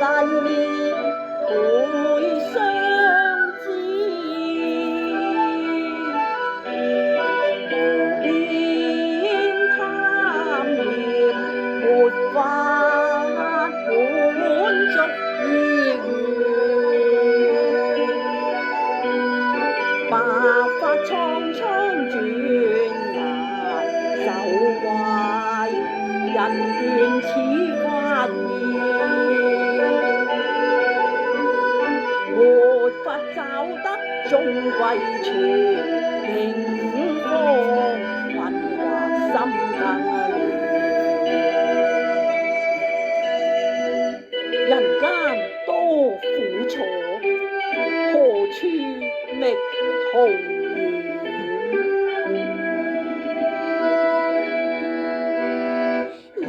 會相知，無邊貪念沒法滿足意願，白髮蒼蒼轉眼就壞，人斷似花葉。沒法找得終歸處，境況困惑心更亂。人間多苦楚，何處覓桃源？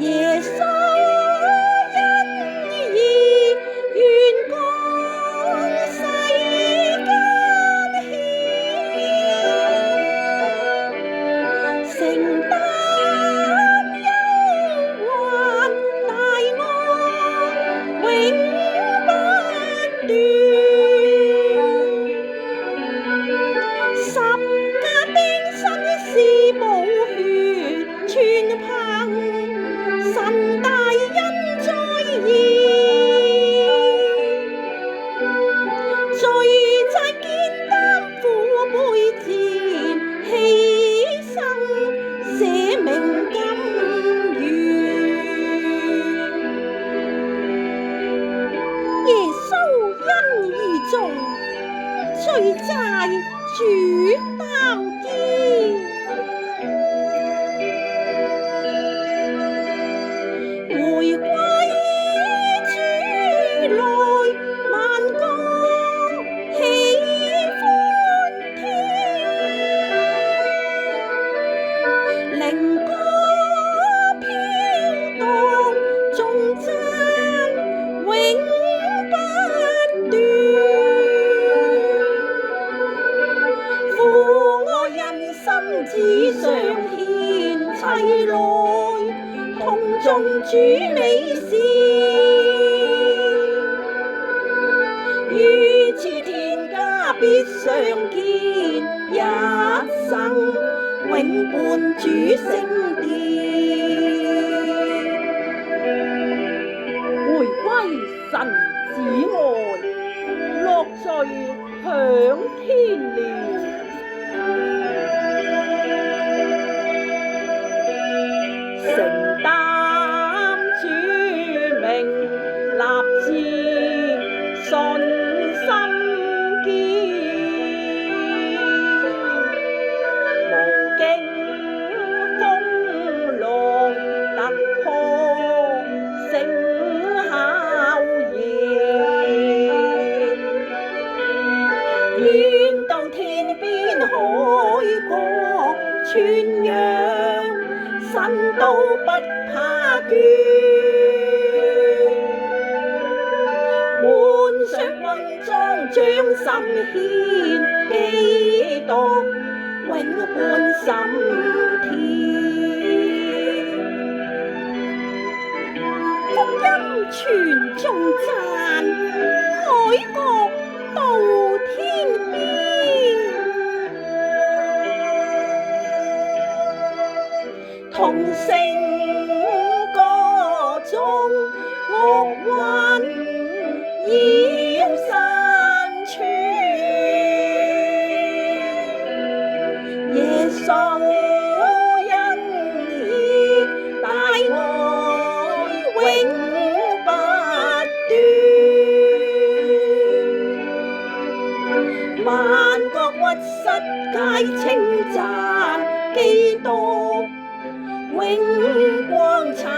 耶穌因義願降世間顯，承擔憂患大惡永不斷，十架釘身是寶血，全憑神大恩在現，罪債肩擔苦背薦，犧牲捨命甘願。耶穌因義重，罪債主擔肩。回歸主來，萬國喜歡聽，靈歌飄蕩，頌讚永不斷。父愛人心只相獻，齊來同頌主美事，如此天家必相見，一生永伴主聖殿。回歸神子愛，樂聚享天年。承擔主命，立志信心堅，無驚風浪突破成效驗，願到天邊海角傳揚神道不怕倦，換上軍裝將心獻，基督永伴心田。福音傳頌讚，海角到天邊，同聲歌頌，樂韻繞山川。耶穌因義大愛永不斷，萬國屈膝皆稱讚，基督永光燦然，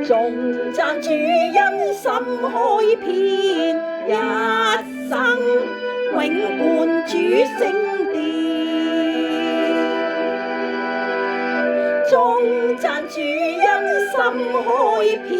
頌讚主恩心開遍，一生永伴主聖殿。頌讚主恩心開遍，